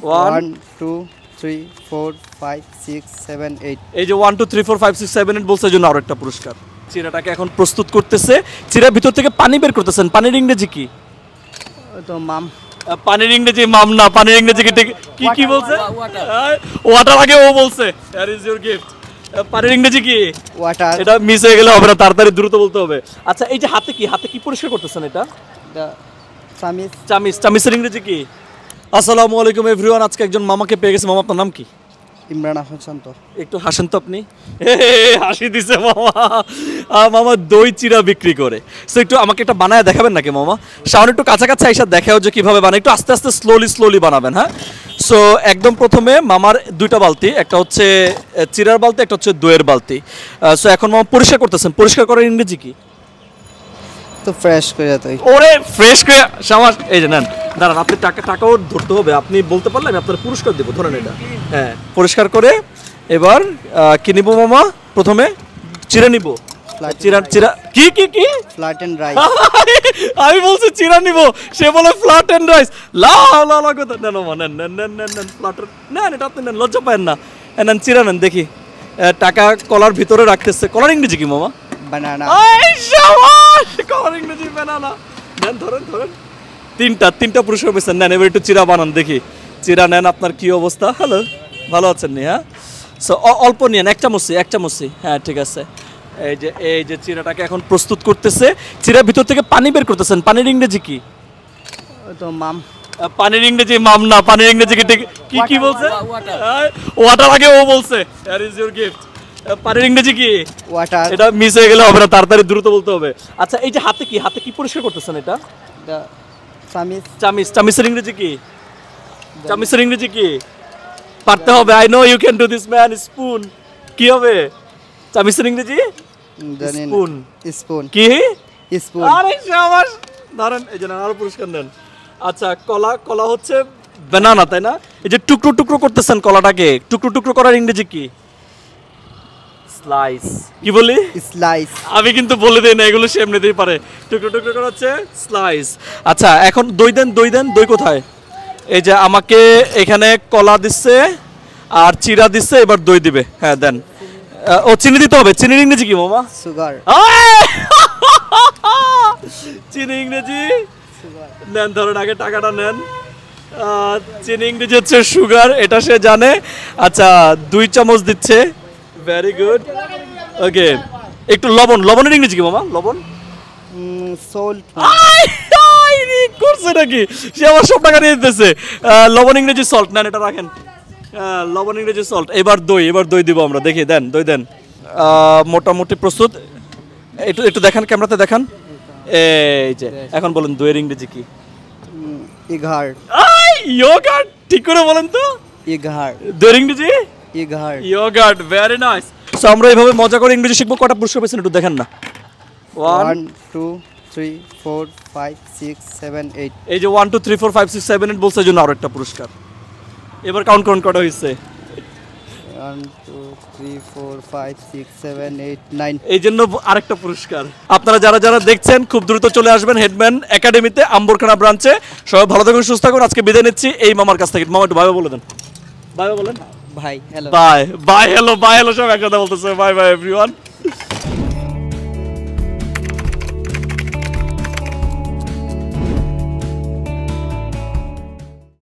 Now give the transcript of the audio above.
1 2 3 4 5 6 7 8 এই যে 1 2 3 4 5 6 7 8 বলছে জন্য আরো একটা পুরস্কার। চিরাটাকে এখন প্রস্তুত করতেছে, চিরার ভিতর থেকে পানি বের করতেছেন। পানির ইংরেজি কি? তো মাম। পানির ইংরেজি মাম না, পানির ইংরেজি কি কি বলছে? ওয়াটার আগে ও বলছে। Here is your gift. পানির ইংরেজি কি? ওয়াটার। এটা মিস হয়ে গেলে হবে না, তাড়াতাড়ি দ্রুত বলতে হবে। আচ্ছা এই যে হাতে কি পরিষ্কার করতেছেন এটা? চামিচ। চামিচের ইংরেজি কি? আসসালামু আলাইকুম এভরিওয়ান, আজকে একজন মামাকে পেয়ে গেছে। মামা আপনার নাম কি? ইমরান আহমেদ শান্ত। একটু হাসেন তো আপনি। হাসি দিছে মামা। মামা দই চিরা বিক্রি করে। সো একটু আমাকে একটা বানায় দেখাবেন নাকি মামা? সামনে একটু কাছাকাছি এসে দেখাও যে কিভাবে বানায়, একটু আস্তে আস্তে স্লোলি বানাবেন। হ্যাঁ, সো একদম প্রথমে মামার দুইটা বালতি, একটা হচ্ছে চিরার বালতি, একটা হচ্ছে দইয়ের বালতি। সো এখন মামা পরিষ্কার করতেছেন। পরিষ্কার করার ইংরেজি কি? তো ফ্রেশ করে তুই। ওরে ফ্রেশ করে সামাস। এই যে নেন, দাঁড়ান, আপনি টাকাও ধরতে হবে। আপনি বলতে পারলে আমি আপনার পুরস্কার দেবো, ধরেন এটা। হ্যাঁ, পরিষ্কার করে এবার কি নিব মামা? প্রথমে চিরা নিব। চিরা কি ফ্ল্যাট এন্ড রাইস। আমি বলছি চিরা নিব, সে বলে ফ্ল্যাট এন্ড রাইস। লা কথা নেন মামা, নেন ফ্ল্যাট নেন, এটা আপনি নেন, লজ্জা পায়েন না। নেন চিরা নেন, দেখি। টাকা কলার ভিতরে রাখতেছে। কলার ইংরেজি কি মামা? বানানা। কলার ইংরেজি বানানা। নেন, ধরেন তিনটা পুরস্কার পেয়েছেন। নেন এবার একটু চিরা বানান দেখি। চিরা নেন, আপনার কি অবস্থা? হ্যালো, ভালো আছেন নি? হ্যাঁ, সো অল্প নিয়েন, এক চামচি। হ্যাঁ ঠিক আছে। এই যে চিরাটাকে এখন প্রস্তুত করতেছে, চিরার ভিতর থেকে পানি বের করতেছেন। পানির ইংরেজি কি? তো মাম। পানির ইংরেজি মাম না, পানির ইংরেজি কি বলছে? ওয়াটার আগে ও বলছে। Here is your gift. পানির ইংরেজি কি? ওয়াটার। এটা মিস হয়ে গেলে হবে না, তাড়াতাড়ি দ্রুত বলতে হবে। আচ্ছা এই যে হাতে কি পরিষ্কার করতেছেন এটা? চামিচ। চামিচের ইংরেজি কি? চামিচের ইংরেজি কি? পারতে হবে। I know you can do this man. Spoon কি হবে? চামিচের ইংরেজি স্পুন। কি? স্পুন। আরে শাবাশ, ধরেন এই যে আরো পুরস্কার দেন। আচ্ছা কলা হচ্ছে বানানা, তাই না? এই যে টুকরো করতেছেন কলাটাকে, টুকরো করার ইংরেজি কি? স্লাইস। কি বলি? স্লাইস। আমি কিন্তু বলে দেই না, এগুলো সে এমনিতেই পারে। টুকরো করা হচ্ছে স্লাইস। আচ্ছা এখন দই দেন। দই কোথায়? এই যে আমাকে এখানে কলা দিচ্ছে আর চিরা দিচ্ছে, এবার দই দিবে। হ্যাঁ দেন। ও চিনি দিতে হবে। চিনির ইংরেজি কি মামা? সুগার। চিনি ইংরেজি নেন, ধরেন আগে টাকাটা নেন। চিনি ইংরেজি হচ্ছে সুগার, এটা সে জানে। আচ্ছা 2 চামচ দিচ্ছে। Very good. ওকে, একটু লবণের ইংরেজি কি মামা? লবণ সল্ট। করছে নাকি? সে আমার সব টাকা নিয়ে দিতেছে। লবণ ইংরেজি সল্ট। নেন এটা রাখেন। লবণ ইংরেজি সল্ট। এবার দই দিব আমরা, দেখি। দেন দই দেন। মোটামুটি প্রস্তুত। একটু দেখান, ক্যামেরাতে দেখান। এই যে এখন বলেন দইয়ের ইংরেজি কি? ইগহার। ইয়োগার্ট। ঠিক করে বলেন তো। ইগহার। দইয়ের ইংরেজি ইগহার। Very nice. সো আমরা এইভাবে মজা করে ইংরেজি শিখবো। কটা পুরস্কার পেয়েছেন একটু দেখেন না। 1 2 3 4 5 6 7 8। এই যে 1 2 3 4 5 6 7 8 বলছে জন্য আরো একটা পুরস্কার। এবার কাউন্ট করুন কটা হয়েছে। 1 2 3 4 5 6 7 8 9। এই জন্য আরেকটা পুরস্কার। আপনারা যারা দেখছেন খুব দ্রুত চলে আসবেন হেডম্যান একাডেমিতে, আম্বরখানা ব্রাঞ্চে। সবাই ভালো থাকুন, সুস্থ থাকুন। আজকে বিদায় নিচ্ছি এই মামার কাছ থেকে। মামা একটু বাই বলে দেন। বাই বলেন। ভাই হ্যালো। বাই হ্যালো সব একসাথে বলতেছে। By everyone.